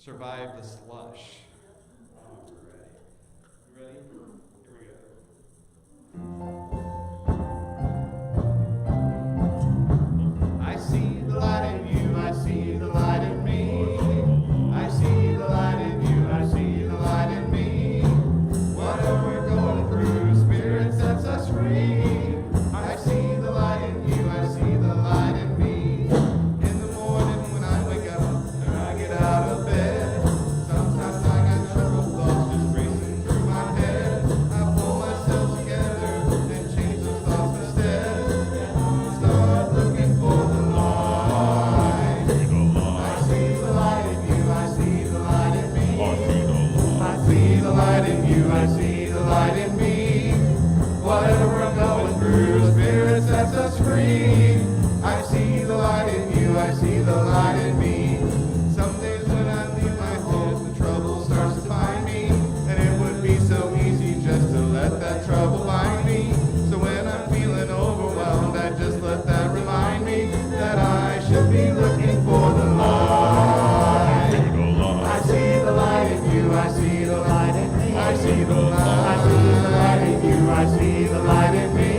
survive the slush. All right. You ready? Here we go. I see the light in you, I see the light in me. I see the light in you, I see the light in me. Whatever we're going through, Spirit sets us free. I see the light in you, I see the light in me. In the morning when I wake up and I get out of bed, sometimes I got trouble thoughts just racing through my head. I pull myself together and change those thoughts instead. Start looking for the light. I see the light in you, I see the light in me. I see the light in you, I see the light in me. Whatever we're going through, Spirit sets us free. I see the light in you, I see the light in me. Some days when I leave my home, the trouble starts to find me, and it would be so easy just to let that trouble find me. So when I'm feeling overwhelmed, I just let that remind me that I should be looking for the light. I see the light in you, I see the light in me. I see the light, I see the light in you, I see the light in me.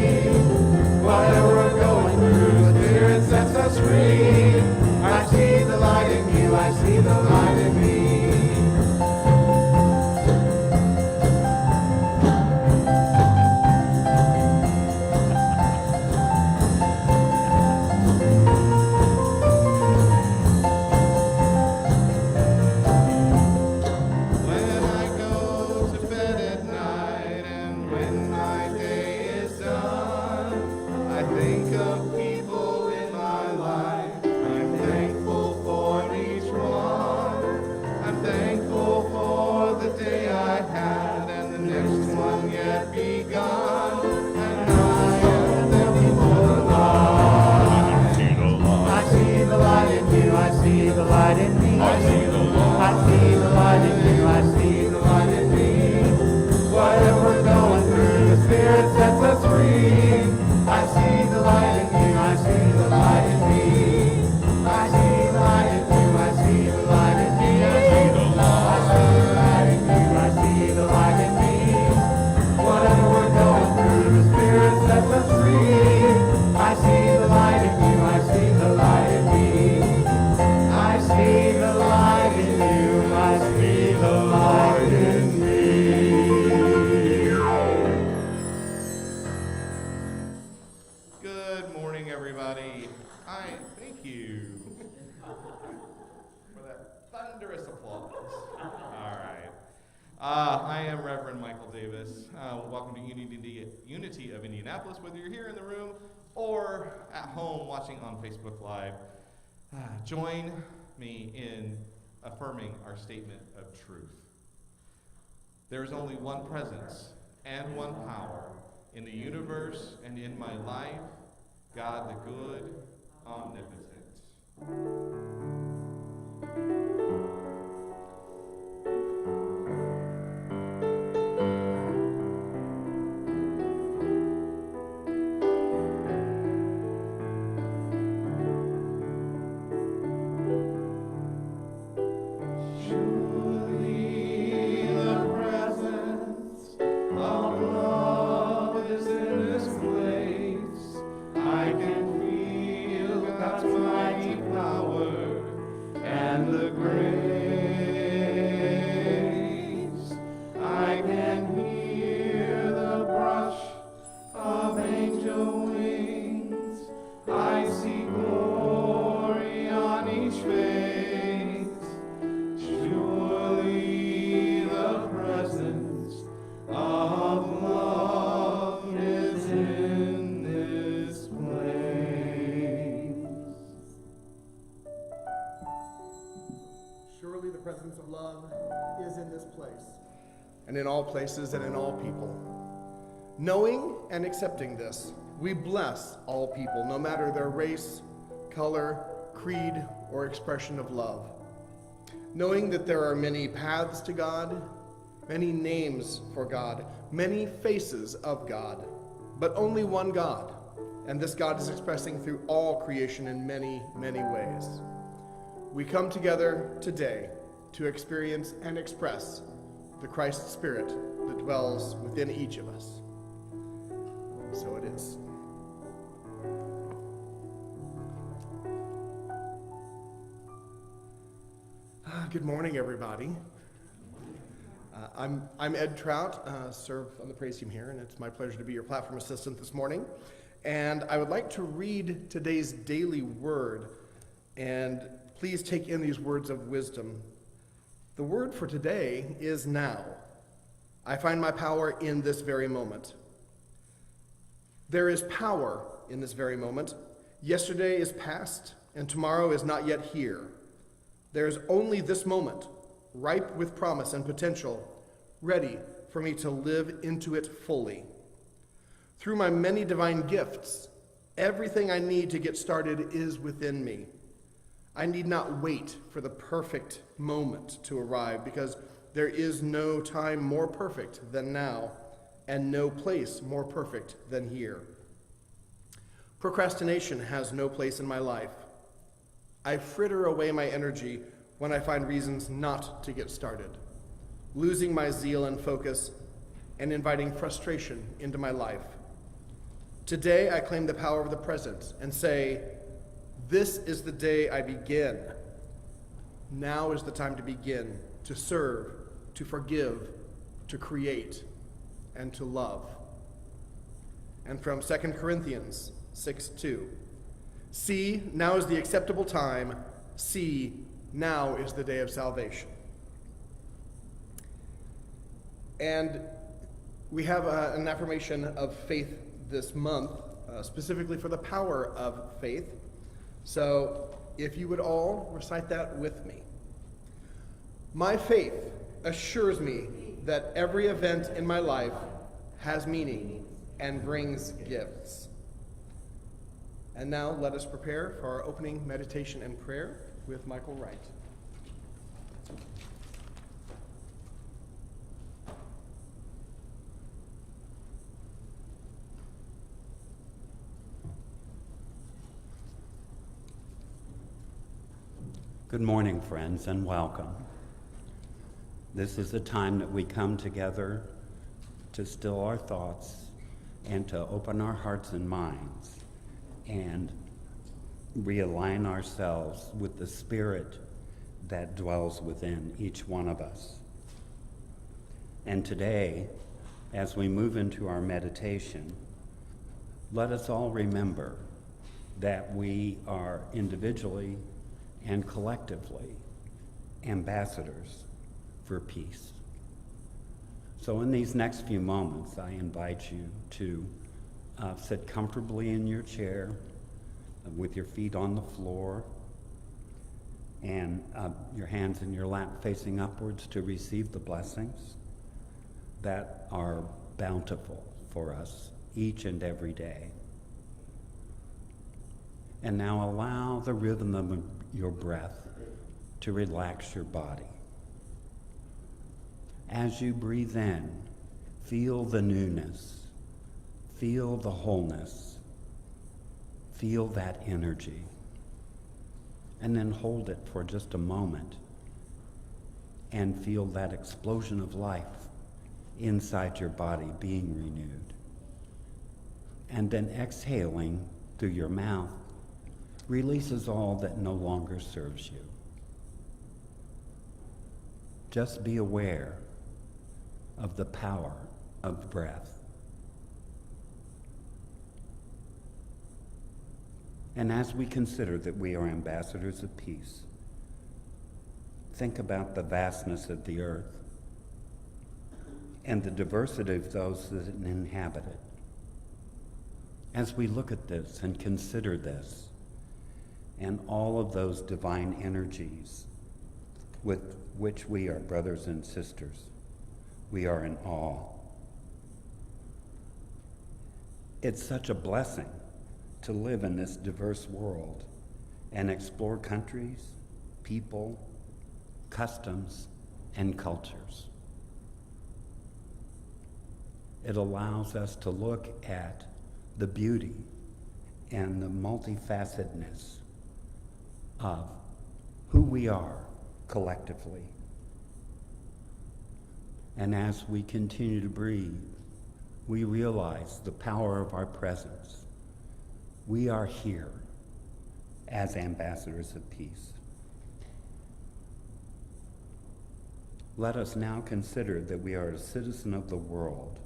Whatever we're going through, Spirit sets us free. I see the light in you, I see the light in me. When I go to bed at night and when my day is done, I think of people in my life. I'm thankful for each one. I'm thankful for the day I had and the next one yet begun. And I am thankful for the light. I see the light in you, I see the light in me. I see the light in you, I see the light in me. Whatever we're going through, the Spirit sets us free. I see the light in you, I see the light in me. I see the light in you, I see the light in me. I see the light in you, I see the light in me. Whatever we're going through, the Spirit sets us free. I see the light in you, I see the light in me. I see the light in you, I see the light in me. Good morning, everybody. I thank you for that thunderous applause. All right. I am Reverend Michael Davis. Welcome to Unity of Indianapolis, whether you're here in the room or at home watching on Facebook Live. Join me in affirming our statement of truth. There is only one presence and one power in the universe and in my life, God the good, omnipotent. Surely the presence of love is in this place. I can feel God's mighty power and the grace. I can hear the brush of angel wings. I see glory on each face. Surely the presence of love is in this place. Surely the presence of love is in this place, and in all places and in all people. Knowing and accepting this, we bless all people, no matter their race, color, creed, or expression of love. Knowing that there are many paths to God, many names for God, many faces of God, but only one God, and this God is expressing through all creation in many, many ways. We come together today to experience and express the Christ Spirit that dwells within each of us. So it is. Good morning, everybody. I'm Ed Trout, serve on the praise team here, and it's my pleasure to be your platform assistant this morning. And I would like to read today's daily word, and please take in these words of wisdom. The word for today is now. I find my power in this very moment. There is power in this very moment. Yesterday is past, and tomorrow is not yet here. There is only this moment, ripe with promise and potential, ready for me to live into it fully. Through my many divine gifts, everything I need to get started is within me. I need not wait for the perfect moment to arrive, because there is no time more perfect than now, and no place more perfect than here. Procrastination has no place in my life. I fritter away my energy when I find reasons not to get started, losing my zeal and focus and inviting frustration into my life. Today, I claim the power of the present and say, this is the day I begin. Now is the time to begin, to serve, to forgive, to create, and to love. And from 2 Corinthians 6:2, see, now is the acceptable time. See, now is the day of salvation. And we have an affirmation of faith this month, specifically for the power of faith. So if you would all recite that with me. My faith assures me that every event in my life has meaning and brings gifts. And now let us prepare for our opening meditation and prayer with Michael Wright. Good morning, friends, and welcome. This is the time that we come together to still our thoughts and to open our hearts and minds and realign ourselves with the Spirit that dwells within each one of us. And today, as we move into our meditation, let us all remember that we are individually and collectively ambassadors for peace. So in these next few moments, I invite you to sit comfortably in your chair with your feet on the floor and your hands in your lap facing upwards to receive the blessings that are bountiful for us each and every day. And now allow the rhythm of your breath to relax your body. As you breathe in, feel the newness, feel the wholeness, feel that energy, and then hold it for just a moment and feel that explosion of life inside your body being renewed. And then exhaling through your mouth releases all that no longer serves you. Just be aware of the power of breath. And as we consider that we are ambassadors of peace, think about the vastness of the earth and the diversity of those that inhabit it. As we look at this and consider this, and all of those divine energies with which we are brothers and sisters, we are in awe. It's such a blessing to live in this diverse world and explore countries, people, customs, and cultures. It allows us to look at the beauty and the multifacetedness of who we are collectively And as we continue to breathe, we realize the power of our presence. We are here as ambassadors of peace. Let us now consider that we are a citizen of the world,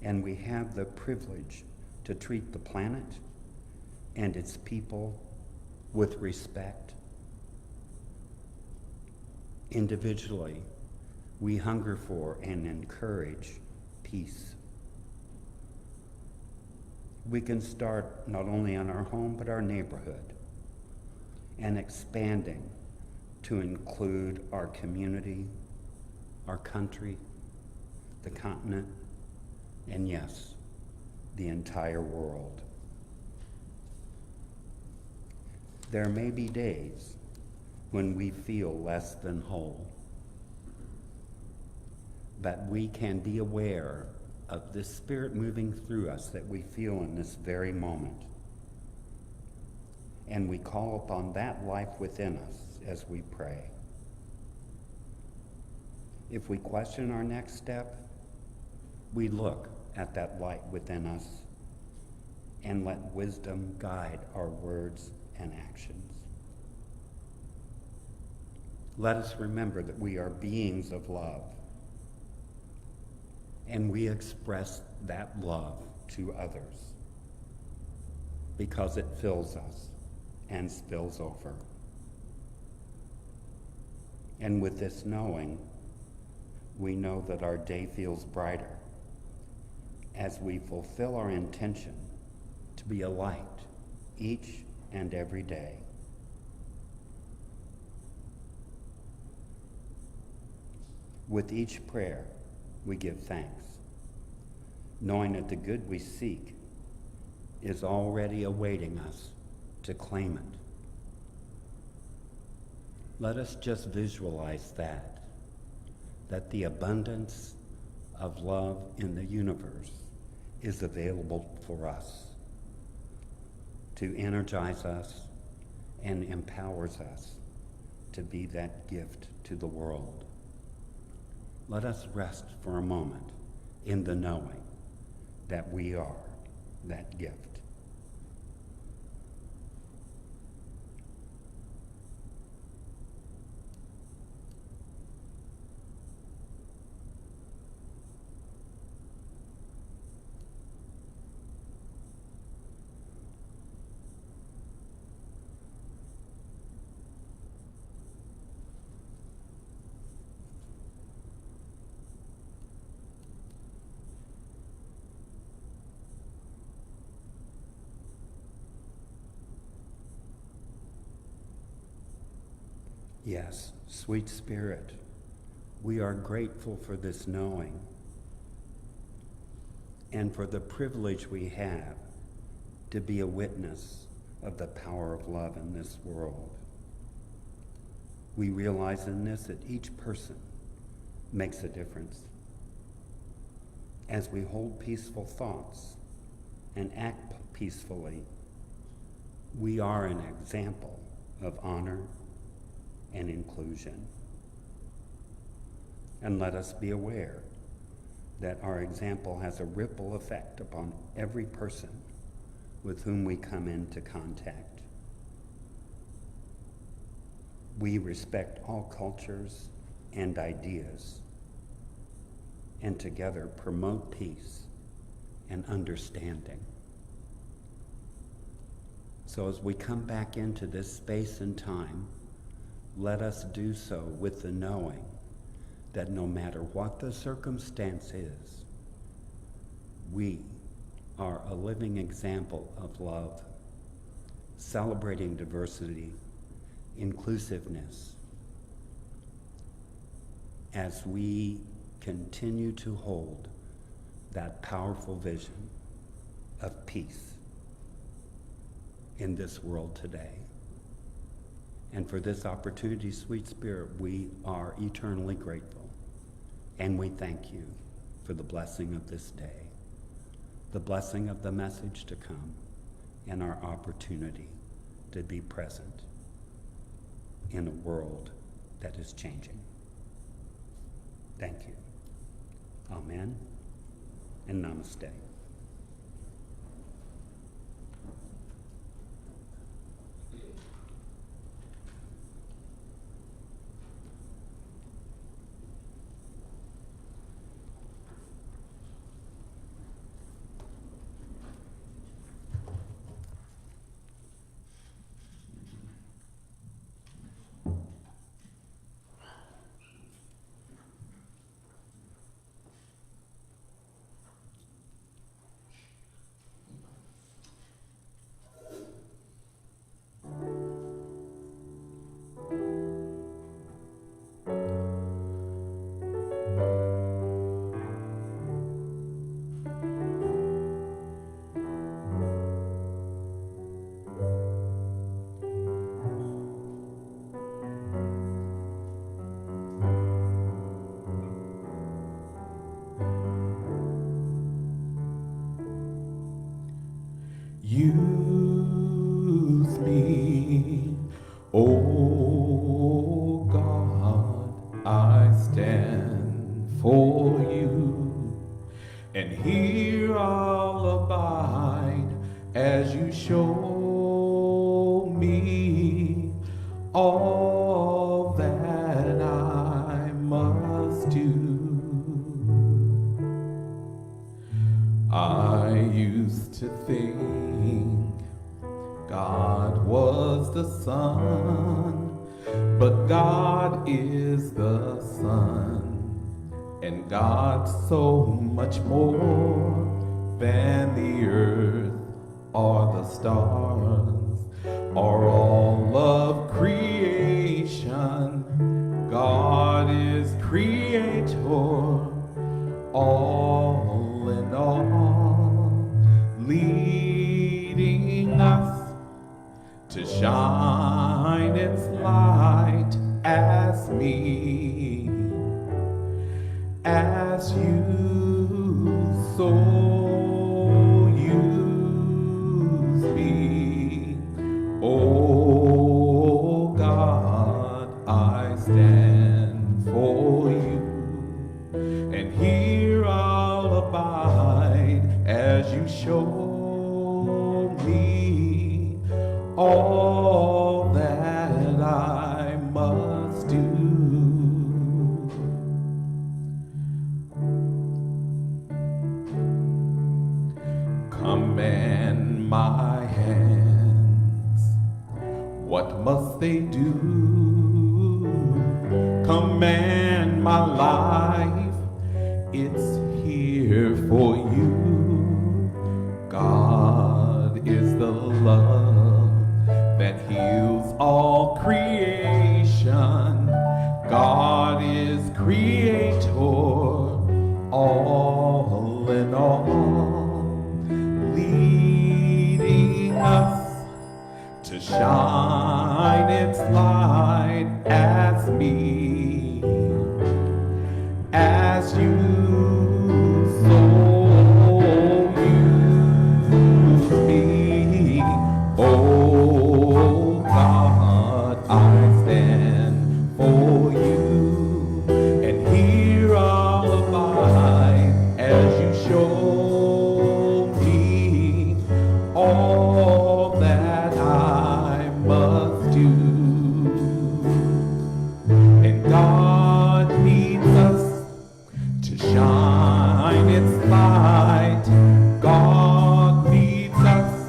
and we have the privilege to treat the planet and its people with respect. Individually, we hunger for and encourage peace. We can start not only in our home, but our neighborhood, and expanding to include our community, our country, the continent, and yes, the entire world. There may be days when we feel less than whole, but we can be aware of this Spirit moving through us that we feel in this very moment. And we call upon that life within us as we pray. If we question our next step, we look at that light within us and let wisdom guide our words and actions. Let us remember that we are beings of love, and we express that love to others because it fills us and spills over. And with this knowing, we know that our day feels brighter as we fulfill our intention to be a light each and every day. With each prayer, we give thanks, knowing that the good we seek is already awaiting us to claim it. Let us just visualize that the abundance of love in the universe is available for us to energize us and empowers us to be that gift to the world. Let us rest for a moment in the knowing that we are that gift. Yes, sweet Spirit, we are grateful for this knowing and for the privilege we have to be a witness of the power of love in this world. We realize in this that each person makes a difference. As we hold peaceful thoughts and act peacefully, we are an example of honor and inclusion. And let us be aware that our example has a ripple effect upon every person with whom we come into contact. We respect all cultures and ideas, and together promote peace and understanding. So as we come back into this space and time, let us do so with the knowing that no matter what the circumstance is, we are a living example of love, celebrating diversity, inclusiveness, as we continue to hold that powerful vision of peace in this world today. And for this opportunity, sweet Spirit, we are eternally grateful. And we thank you for the blessing of this day, the blessing of the message to come, and our opportunity to be present in a world that is changing. Thank you. Amen and namaste. Use me, oh God, I stand for you, and here I'll abide as you show me all that I must do. I used to think God was the Son, but God is the Son, and God's so much more than the earth or the stars or all of creation. God is creator, all in all, leading us to shine its light as me, as you so use me. Oh God, I stand for you, and here I'll abide as you show me all that I must do. Command my hands, what must they do? Command my life, it's here for you. God is the love that heals all creation. God is creator, all in all, leading us to shine its light as me, as you so use me. Oh God, I stand for you, and here I'll abide as you show me all that I must do. And God needs us to shine its light. God needs us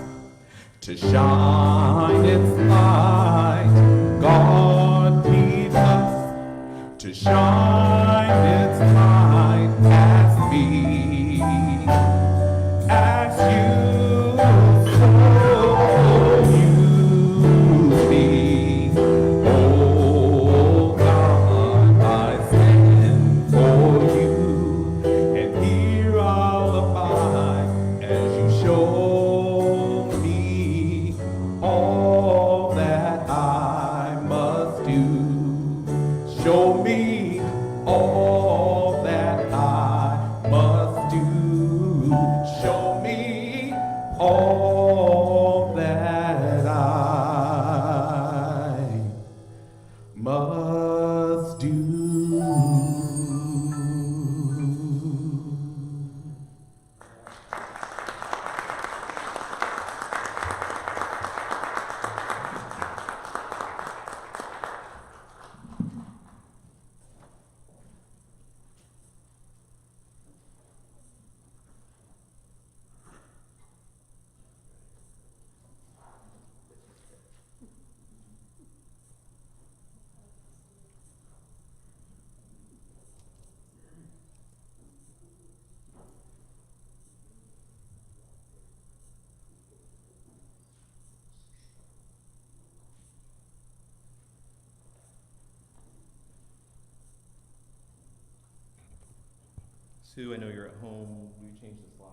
to shine its light. God needs us to shine its light as me, as you so use me. Oh God, I stand for you, and here I'll abide as you show me all that I must do. Show me Sue, I know you're at home. Will you change the slide?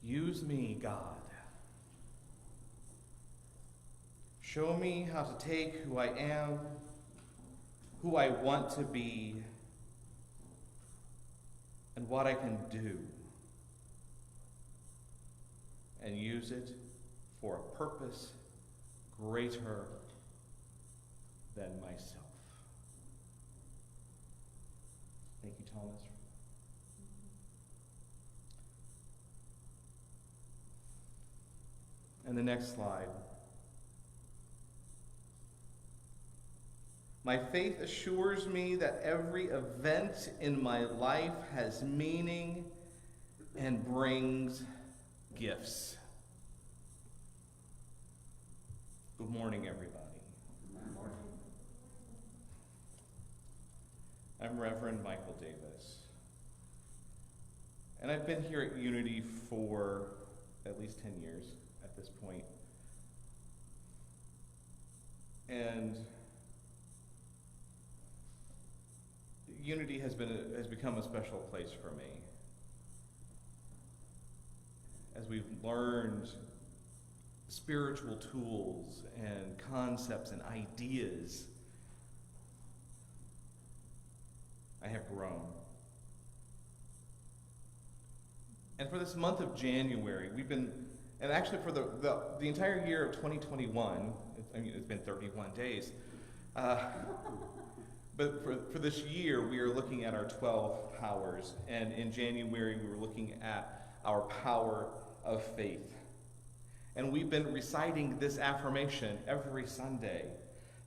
Use me, God. Show me how to take who I am, who I want to be, and what I can do, and use it for a purpose greater than myself. Thank you, Thomas. And the next slide. My faith assures me that every event in my life has meaning and brings gifts. Good morning, everybody. Good morning. I'm Reverend Michael Davis. And I've been here at Unity for at least 10 years at this point. And Unity has become a special place for me. As we've learned spiritual tools and concepts and ideas, I have grown. And for this month of January, and actually for the entire year of 2021, it's been 31 days, but for this year, we are looking at our 12 powers, and in January, we were looking at our power of faith. And we've been reciting this affirmation every Sunday.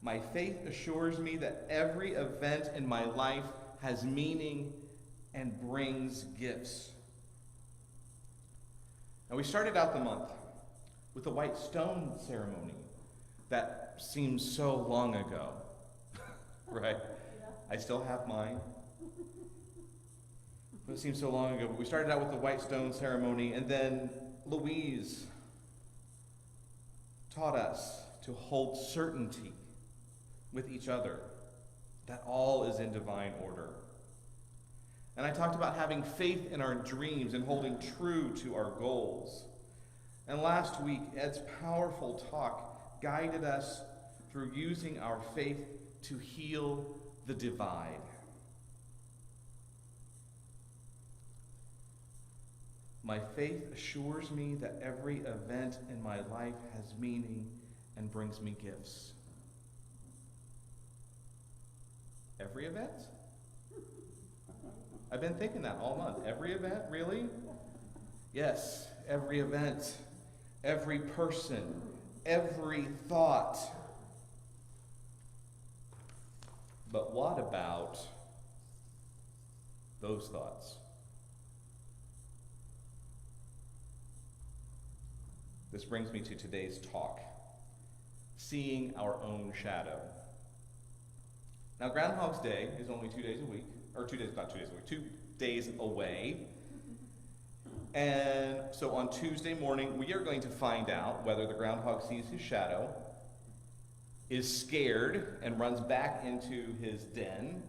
My faith assures me that every event in my life has meaning and brings gifts. And we started out the month with the white stone ceremony. That seems so long ago, right? I still have mine. But it seems so long ago. But we started out with the white stone ceremony, and then Louise taught us to hold certainty with each other, that all is in divine order. And I talked about having faith in our dreams and holding true to our goals. And last week, Ed's powerful talk guided us through using our faith to heal the divide. My faith assures me that every event in my life has meaning and brings me gifts. Every event? I've been thinking that all month. Every event, really? Yes, every event, every person, every thought. But what about those thoughts? This brings me to today's talk, seeing our own shadow. Now, Groundhog's Day is only 2 days a week, or 2 days, not 2 days a week, 2 days away. And so on Tuesday morning, we are going to find out whether the groundhog sees his shadow, is scared, and runs back into his den.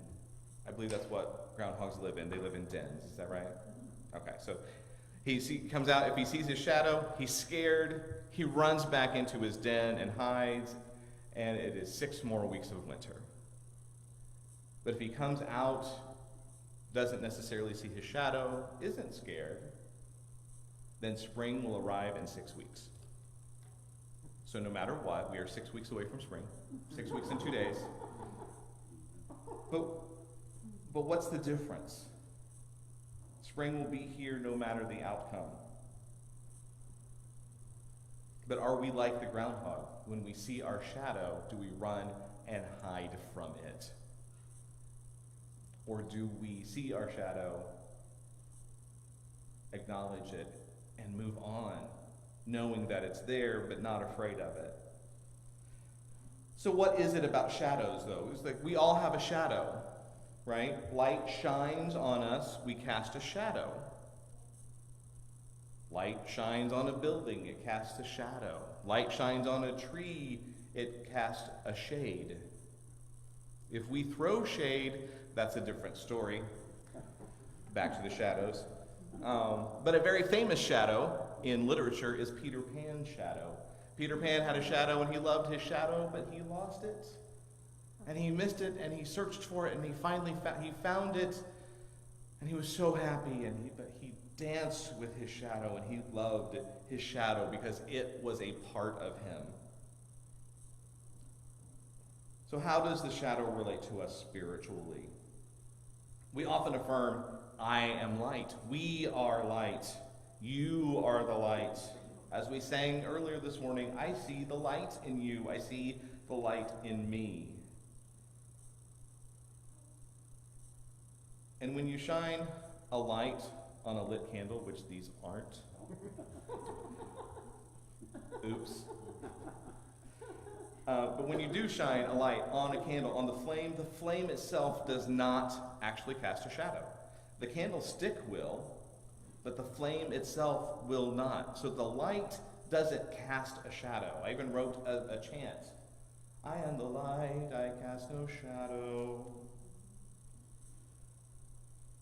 I believe that's what groundhogs live in. They live in dens. Is that right? Okay, so he comes out. If he sees his shadow, he's scared. He runs back into his den and hides, and it is 6 more weeks of winter. But if he comes out, doesn't necessarily see his shadow, isn't scared, then spring will arrive in 6 weeks. So no matter what, we are 6 weeks away from spring, 6 weeks and 2 days. But what's the difference? Spring will be here no matter the outcome. But are we like the groundhog? When we see our shadow, do we run and hide from it? Or do we see our shadow, acknowledge it, and move on, knowing that it's there but not afraid of it? So what is it about shadows, though? It's like we all have a shadow, right? Light shines on us, we cast a shadow. Light shines on a building, it casts a shadow. Light shines on a tree, it casts a shade. If we throw shade, that's a different story. Back to the shadows. But a very famous shadow in literature is Peter Pan's shadow. Peter Pan had a shadow and he loved his shadow, but he lost it. And he missed it and he searched for it and he finally found it. And he was so happy but he danced with his shadow and he loved his shadow because it was a part of him. So how does the shadow relate to us spiritually? We often affirm, I am light. We are light. You are the light. As we sang earlier this morning, I see the light in you. I see the light in me. And when you shine a light on a lit candle, which these aren't, oops. But when you do shine a light on a candle, on the flame itself does not actually cast a shadow. The candlestick will, but the flame itself will not. So the light doesn't cast a shadow. I even wrote a chant. I am the light, I cast no shadow.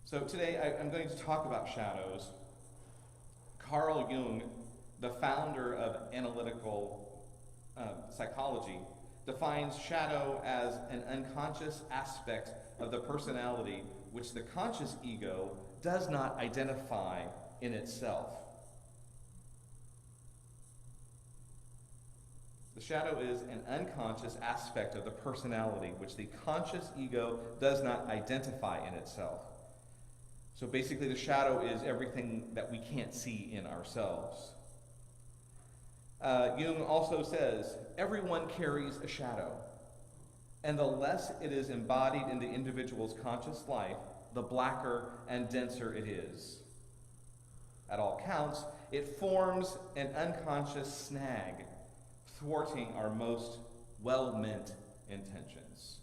So today I'm going to talk about shadows. Carl Jung, the founder of analytical psychology, defines shadow as an unconscious aspect of the personality which the conscious ego does not identify in itself. The shadow is an unconscious aspect of the personality which the conscious ego does not identify in itself. So basically the shadow is everything that we can't see in ourselves. Jung also says, everyone carries a shadow, and the less it is embodied in the individual's conscious life, the blacker and denser it is. At all counts, it forms an unconscious snag, thwarting our most well-meant intentions.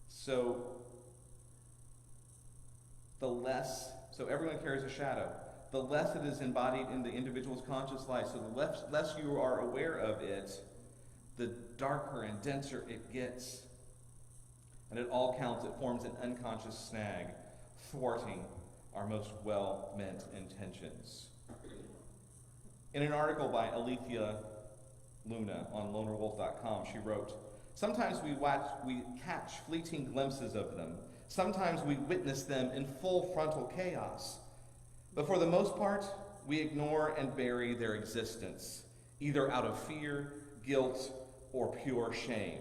So everyone carries a shadow. The less it is embodied in the individual's conscious life, so the less you are aware of it, the darker and denser it gets. And at all counts, it forms an unconscious snag, thwarting our most well-meant intentions. In an article by Alethea Luna on lonerwolf.com, she wrote, sometimes we catch fleeting glimpses of them. Sometimes we witness them in full frontal chaos. But for the most part, we ignore and bury their existence, either out of fear, guilt, or pure shame.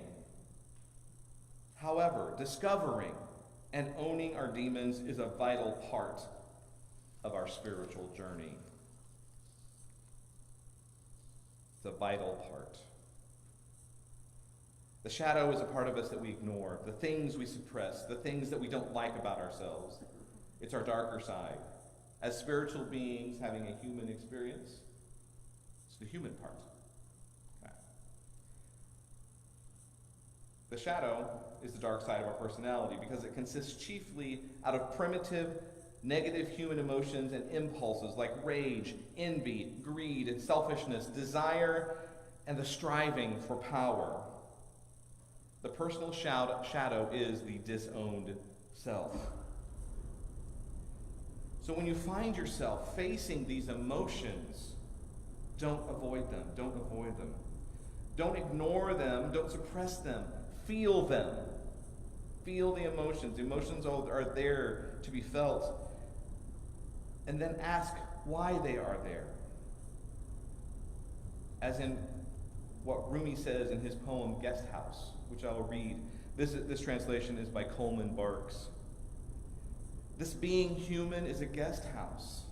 However, discovering and owning our demons is a vital part of our spiritual journey. It's a vital part. The shadow is a part of us that we ignore, the things we suppress, the things that we don't like about ourselves. It's our darker side. As spiritual beings having a human experience, it's the human part. Okay. The shadow is the dark side of our personality because it consists chiefly out of primitive, negative human emotions and impulses like rage, envy, greed, and selfishness, desire, and the striving for power. The personal shadow is the disowned self. So when you find yourself facing these emotions, don't avoid them. Don't avoid them. Don't ignore them. Don't suppress them. Feel them. Feel the emotions. The emotions are there to be felt. And then ask why they are there. As in what Rumi says in his poem, Guest House, which I will read. This translation is by Coleman Barks. This being human is a guest house.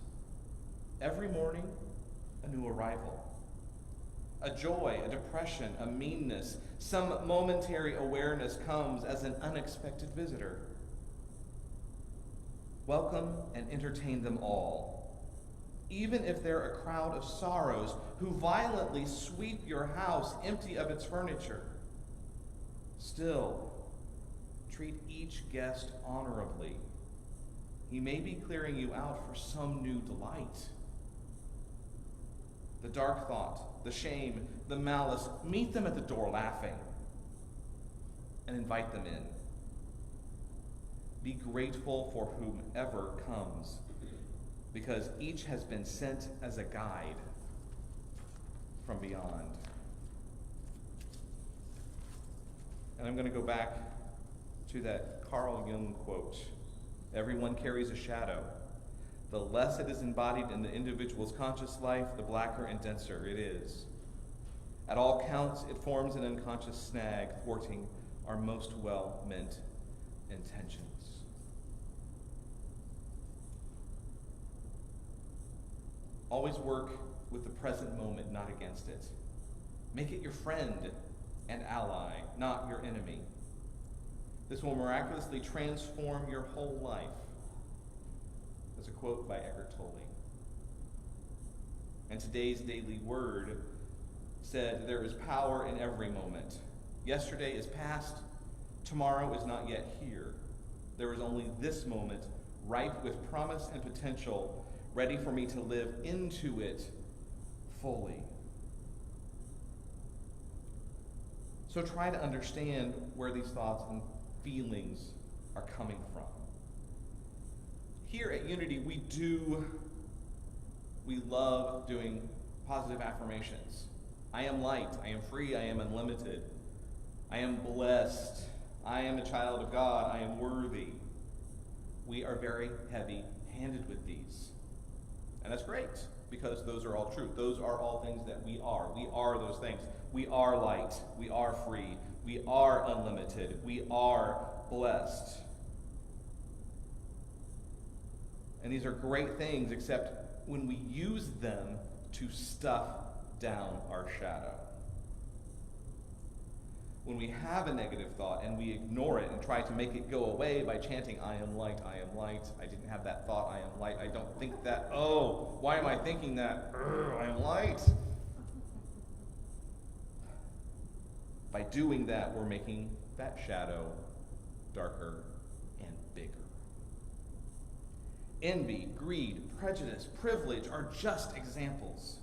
Every morning, a new arrival. A joy, a depression, a meanness, some momentary awareness comes as an unexpected visitor. Welcome and entertain them all. Even if they're a crowd of sorrows who violently sweep your house empty of its furniture, still treat each guest honorably. He may be clearing you out for some new delight. The dark thought the shame, the malice. Meet them at the door laughing and invite them in. Be grateful for whomever comes, because each has been sent as a guide from beyond. And I'm going to go back to that Carl Jung quote. Everyone carries a shadow. The less it is embodied in the individual's conscious life, the blacker and denser it is. At all counts, it forms an unconscious snag, thwarting our most well-meant intentions. Always work with the present moment, not against it. Make it your friend and ally, not your enemy. This will miraculously transform your whole life. That's a quote by Eckhart Tolle. And today's daily word said, there is power in every moment. Yesterday is past, tomorrow is not yet here. There is only this moment, ripe with promise and potential, ready for me to live into it fully. So try to understand where these thoughts and feelings are coming from. Here at Unity, we love doing positive affirmations. I am light, I am free, I am unlimited. I am blessed, I am a child of God, I am worthy. We are very heavy-handed with these. And that's great, because those are all true. Those are all things that we are. We are those things. We are light. We are free. We are unlimited. We are blessed. And these are great things, except when we use them to stuff down our shadow. When we have a negative thought and we ignore it and try to make it go away by chanting, I am light, I am light, I didn't have that thought, I am light, I don't think that, oh, why am I thinking that? I am light. By doing that, we're making that shadow darker and bigger. Envy, greed, prejudice, privilege are just examples.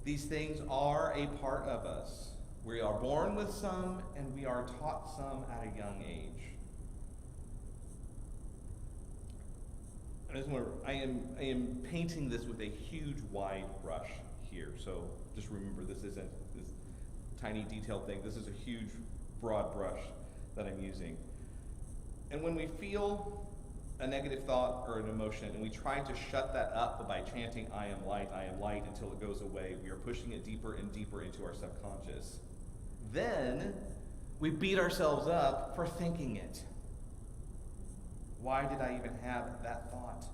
These things are a part of us. We are born with some, and we are taught some at a young age. I am painting this with a huge, wide brush here. So just remember, this isn't this tiny detailed thing. This is a huge, broad brush that I'm using. And when we feel a negative thought or an emotion, and we try to shut that up by chanting, I am light, until it goes away, we are pushing it deeper and deeper into our subconscious. Then we beat ourselves up for thinking it. Why did I even have that thought?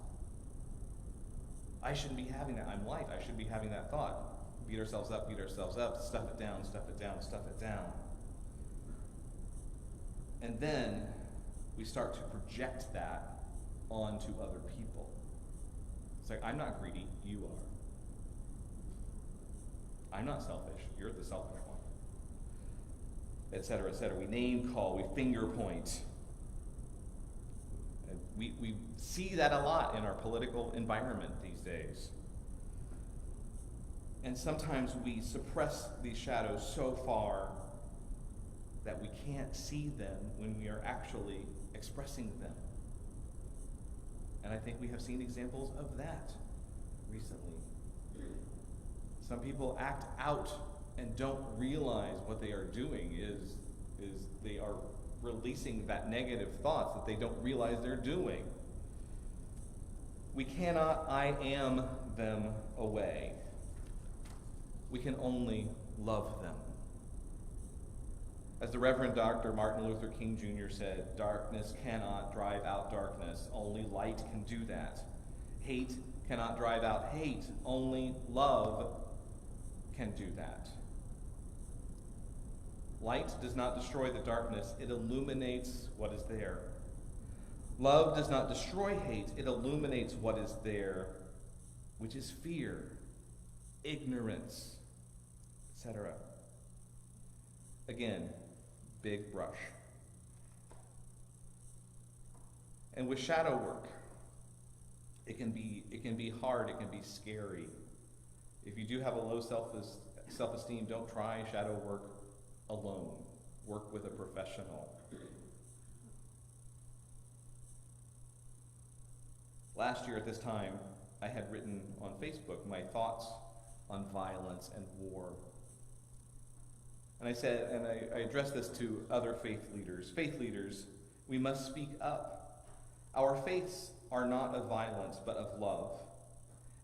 I shouldn't be having that. I'm light. I should be having that thought. Beat ourselves up, stuff it down, stuff it down, stuff it down. And then we start to project that onto other people. It's like, I'm not greedy, you are. I'm not selfish, you're the selfish one. Etc., etc. We name call, we finger point. And we see that a lot in our political environment these days. And sometimes we suppress these shadows so far that we can't see them when we are actually expressing them. And I think we have seen examples of that recently. Some people act out and don't realize what they are doing is they are releasing that negative thoughts that they don't realize they're doing. We cannot I am them away. We can only love them. As the Reverend Dr. Martin Luther King Jr. said, darkness cannot drive out darkness. Only light can do that. Hate cannot drive out hate. Only love can do that. Light does not destroy the darkness. It illuminates what is there. Love does not destroy hate. It illuminates what is there, which is fear, ignorance, etc. Again, big brush. And with shadow work, it can be hard, it can be scary. If you do have a low self-esteem, don't try shadow work alone. Work with a professional. Last year at this time, I had written on Facebook my thoughts on violence and war. And I said, and I addressed this to other faith leaders. Faith leaders, we must speak up. Our faiths are not of violence, but of love.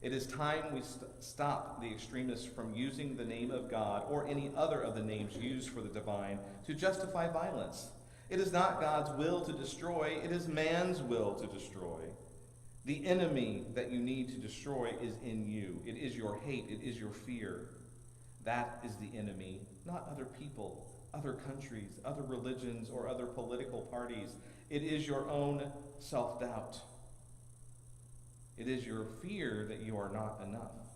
It is time we stop the extremists from using the name of God or any other of the names used for the divine to justify violence. It is not God's will to destroy, it is man's will to destroy. The enemy that you need to destroy is in you. It is your hate, it is your fear. That is the enemy, not other people, other countries, other religions, or other political parties. It is your own self-doubt. It is your fear that you are not enough.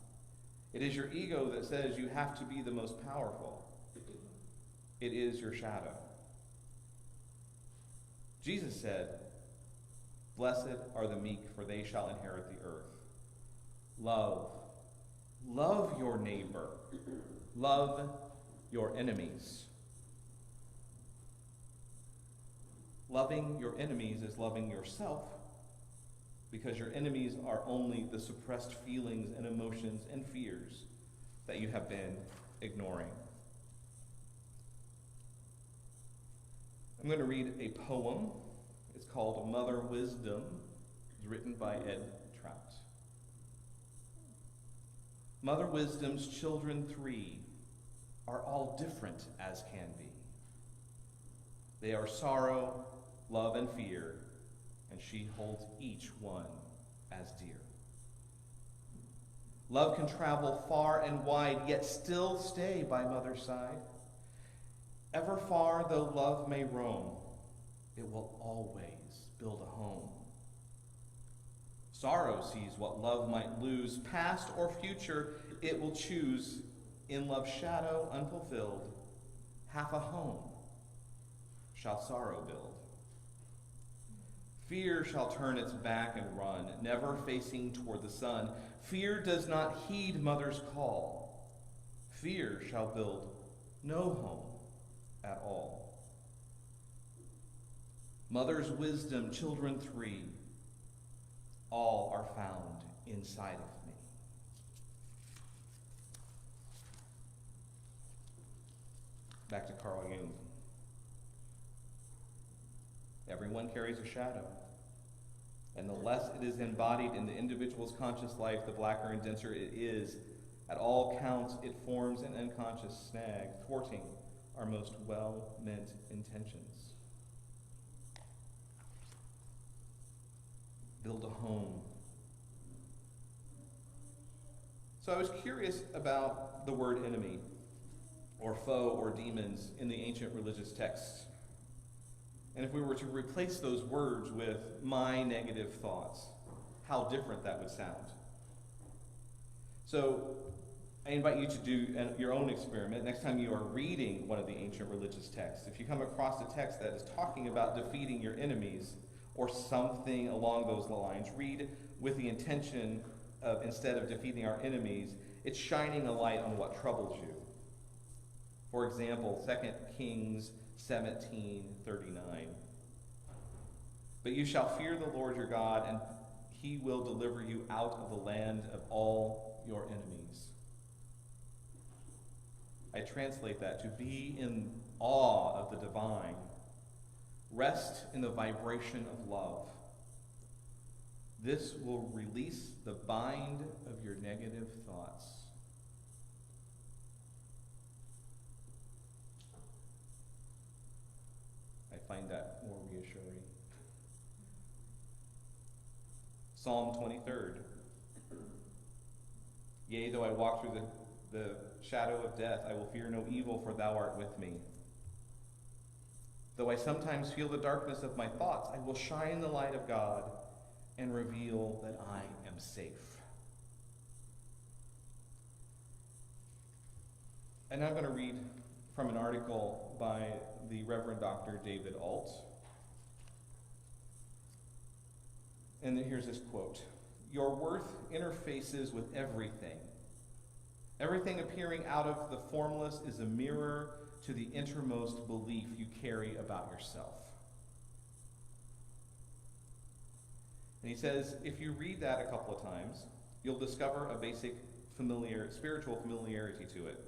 It is your ego that says you have to be the most powerful. It is your shadow. Jesus said, "Blessed are the meek, for they shall inherit the earth." Love. Love your neighbor. Love your enemies. Loving your enemies is loving yourself, because your enemies are only the suppressed feelings and emotions and fears that you have been ignoring. I'm going to read a poem. It's called Mother Wisdom. It's written by Ed Trout. Mother Wisdom's children 3 are all different as can be. They are sorrow, love, and fear, and she holds each one as dear. Love can travel far and wide, yet still stay by mother's side. Ever far though love may roam, it will always build a home. Sorrow sees what love might lose, past or future, it will choose. In love's shadow unfulfilled, half a home shall sorrow build. Fear shall turn its back and run, never facing toward the sun. Fear does not heed mother's call. Fear shall build no home at all. Mother's wisdom, children 3, all are found inside of me. Back to Carl Jung. Everyone carries a shadow, and the less it is embodied in the individual's conscious life, the blacker and denser it is. At all counts, it forms an unconscious snag, thwarting our most well-meant intentions. Build a home. So I was curious about the word enemy, or foe, or demons in the ancient religious texts. And if we were to replace those words with my negative thoughts, how different that would sound. So I invite you to do your own experiment next time you are reading one of the ancient religious texts. If you come across a text that is talking about defeating your enemies or something along those lines, read with the intention of, instead of defeating our enemies, it's shining a light on what troubles you. For example, 2 Kings 17:39. But you shall fear the Lord your God, and he will deliver you out of the land of all your enemies. I translate that to be in awe of the divine. Rest in the vibration of love. This will release the bind of your negative thoughts. I find that more reassuring. Psalm 23rd. Yea, though I walk through the shadow of death, I will fear no evil, for thou art with me. Though I sometimes feel the darkness of my thoughts, I will shine the light of God and reveal that I am safe. And I'm going to read from an article by the Reverend Dr. David Alt. And here's this quote. Your worth interfaces with everything. Everything appearing out of the formless is a mirror to the innermost belief you carry about yourself. And he says, if you read that a couple of times, you'll discover a basic spiritual familiarity to it.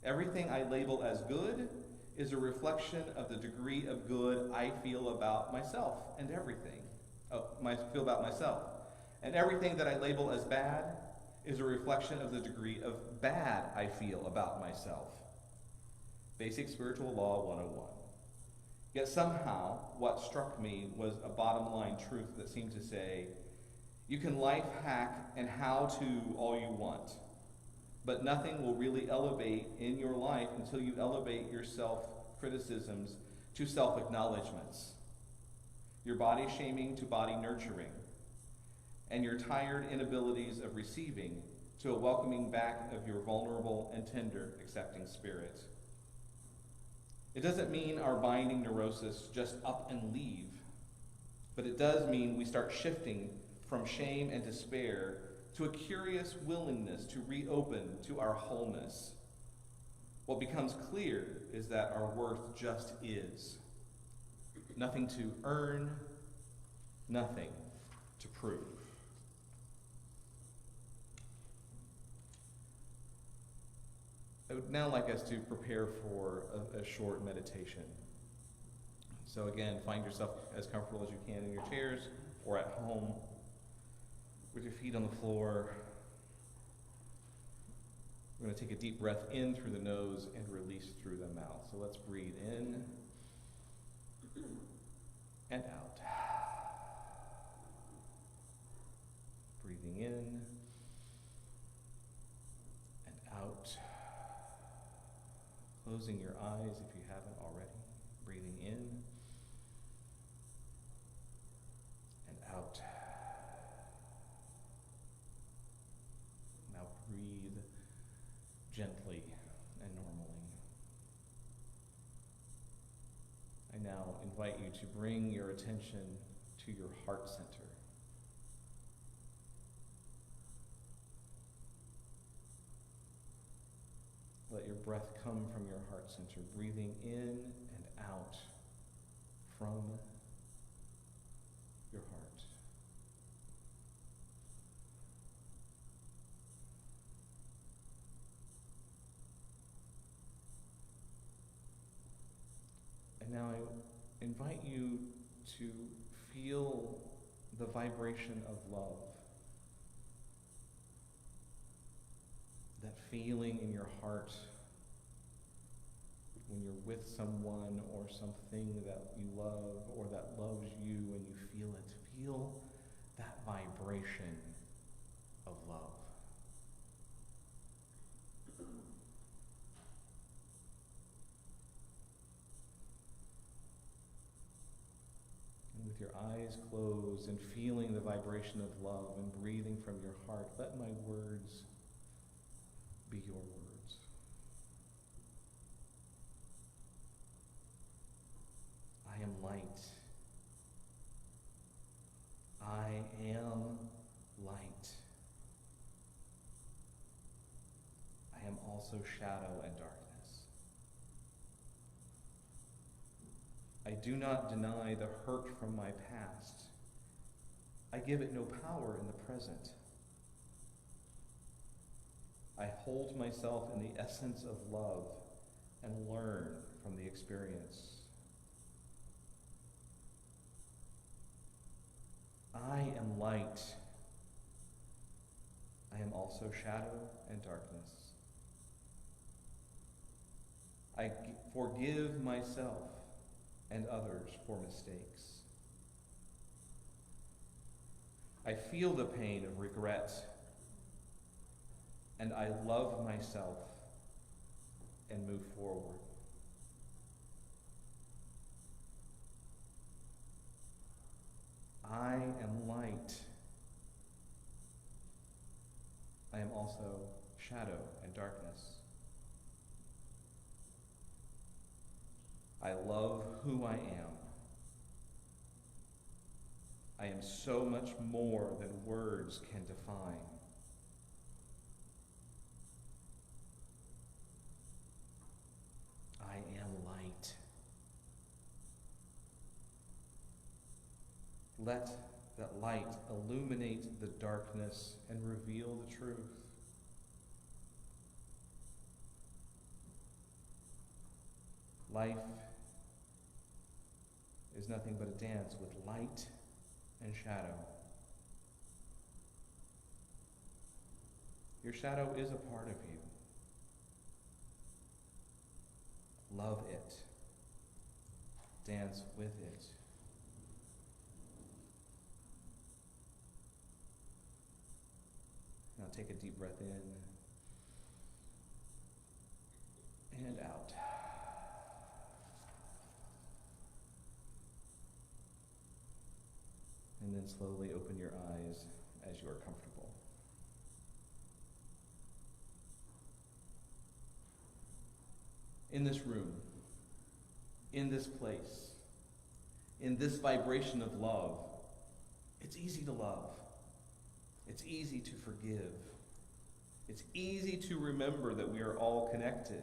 Everything I label as good is a reflection of the degree of good I feel about myself and everything. Feel about myself. And everything that I label as bad is a reflection of the degree of bad I feel about myself. Basic Spiritual Law 101. Yet somehow, what struck me was a bottom line truth that seemed to say, you can life hack and how to all you want, but nothing will really elevate in your life until you elevate your self-criticisms to self-acknowledgments, your body shaming to body nurturing, and your tired inabilities of receiving to a welcoming back of your vulnerable and tender accepting spirit. It doesn't mean our binding neurosis just up and leave, but it does mean we start shifting from shame and despair to a curious willingness to reopen to our wholeness. What becomes clear is that our worth just is. Nothing to earn, nothing to prove. I would now like us to prepare for a short meditation. So again, find yourself as comfortable as you can in your chairs or at home with your feet on the floor. We're going to take a deep breath in through the nose and release through the mouth. So let's breathe in and out. Breathing in and out. Closing your eyes if you haven't already. Breathing in and out. Now breathe gently and normally. I now invite you to bring your attention to your heart center. Let your breath come from your heart center, breathing in and out from your heart. And now I invite you to feel the vibration of love. That feeling in your heart when you're with someone or something that you love or that loves you and you feel it. Feel that vibration of love. And with your eyes closed and feeling the vibration of love and breathing from your heart, let my words be your words. I am light. I am light. I am also shadow and darkness. I do not deny the hurt from my past. I give it no power in the present. I hold myself in the essence of love and learn from the experience. I am light. I am also shadow and darkness. I forgive myself and others for mistakes. I feel the pain of regret, and I love myself and move forward. I am light. I am also shadow and darkness. I love who I am. I am so much more than words can define. Let that light illuminate the darkness and reveal the truth. Life is nothing but a dance with light and shadow. Your shadow is a part of you. Love it. Dance with it. Now take a deep breath in and out. And then slowly open your eyes as you are comfortable. In this room, in this place, in this vibration of love, it's easy to love. It's easy to forgive. It's easy to remember that we are all connected.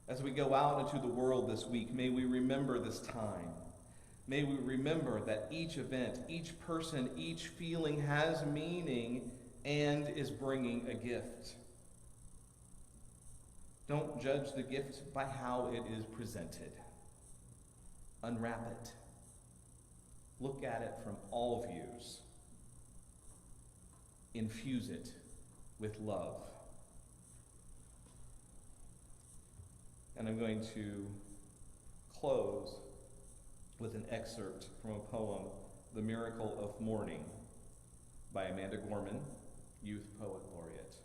As we go out into the world this week, may we remember this time. May we remember that each event, each person, each feeling has meaning and is bringing a gift. Don't judge the gift by how it is presented. Unwrap it. Look at it from all views. Infuse it with love. And I'm going to close with an excerpt from a poem, The Miracle of Mourning, by Amanda Gorman, Youth Poet Laureate.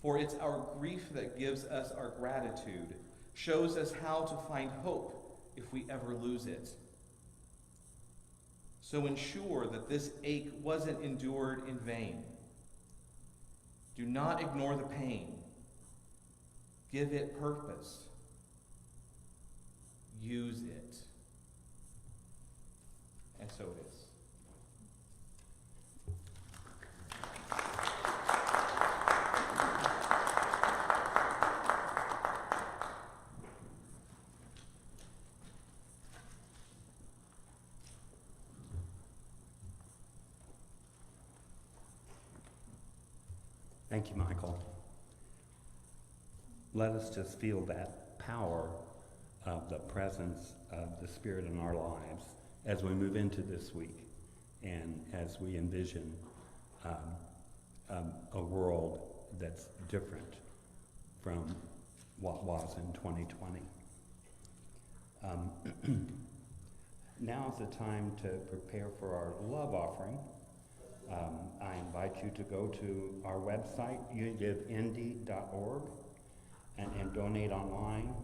For it's our grief that gives us our gratitude, shows us how to find hope if we ever lose it. So ensure that this ache wasn't endured in vain. Do not ignore the pain. Give it purpose. Use it. And so it is. Thank you, Michael. Let us just feel that power of the presence of the Spirit in our lives as we move into this week and as we envision a world that's different from what was in 2020. Now is the time to prepare for our love offering. I invite you to go to our website, univeindy.org, and donate online,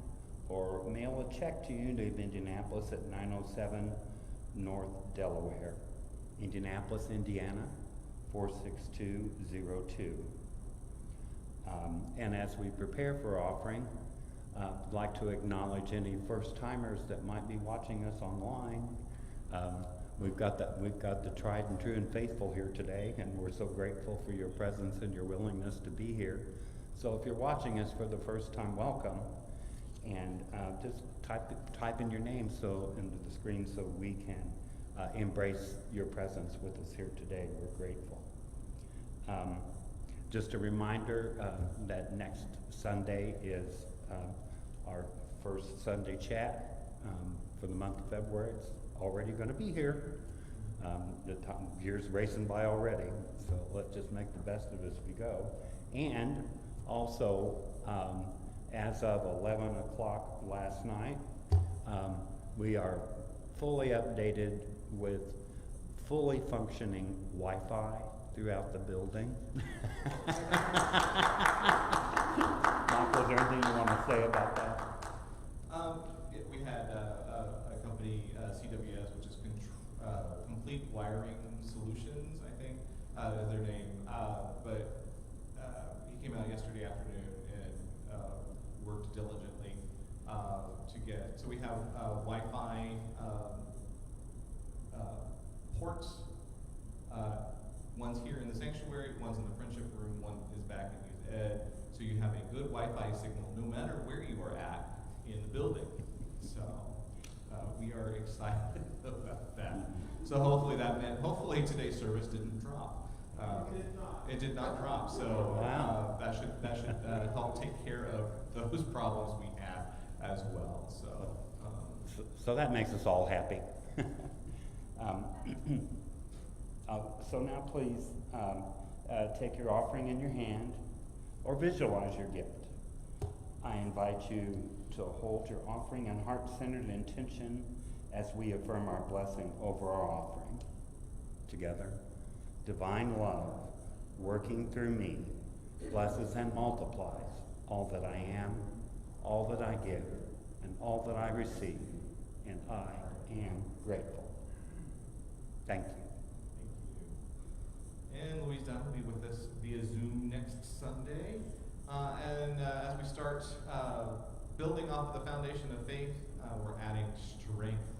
or mail a check to Univ Indianapolis at 907 North Delaware, Indianapolis, Indiana, 46202. And as we prepare for offering, I'd like to acknowledge any first-timers that might be watching us online. We've got the tried and true and faithful here today, and we're so grateful for your presence and your willingness to be here. So if you're watching us for the first time, welcome, and just type in your name into the screen so we can embrace your presence with us here today. We're grateful. Just a reminder that next Sunday is our first Sunday chat for the month of February. It's already going to be here. The year's racing by already, so let's just make the best of it as we go. And also, as of 11 o'clock last night, we are fully updated with fully functioning Wi-Fi throughout the building. Michael, is there anything you want to say about that? We had a company, CWS, which is Complete Wiring Solutions, I think, is their name. But he came out yesterday afternoon and worked diligently to get. So we have Wi-Fi ports. One's here in the sanctuary, one's in the friendship room, one is back in youth ed. So you have a good Wi-Fi signal no matter where you are at in the building. So we are excited. about that. So hopefully today's service didn't drop. It did not drop. So Wow. that should help take care of those problems we have as well. So that makes us all happy. So now please take your offering in your hand or visualize your gift. I invite you to hold your offering in heart-centered intention as we affirm our blessing over our offering. Together, divine love working through me blesses and multiplies all that I am, all that I give, and all that I receive, and I am grateful. Thank you. And Louise Dunn will be with us via Zoom next Sunday. As we start building off the foundation of faith, we're adding strength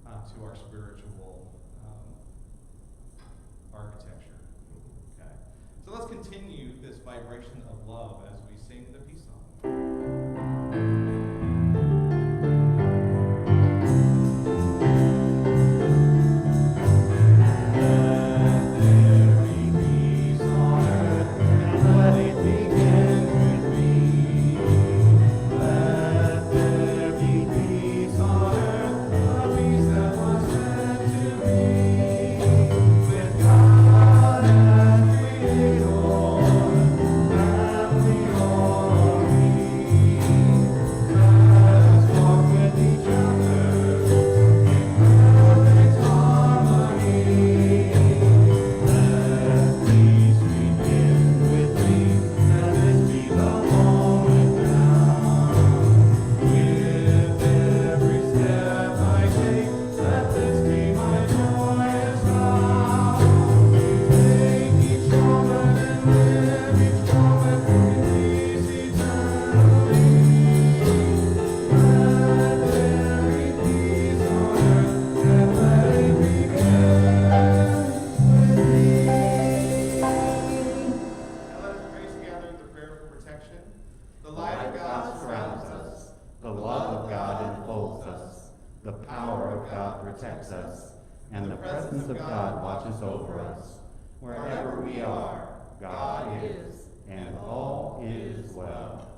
to our spiritual architecture. Okay, so let's continue this vibration of love as we sing the peace song. God is, and all is well.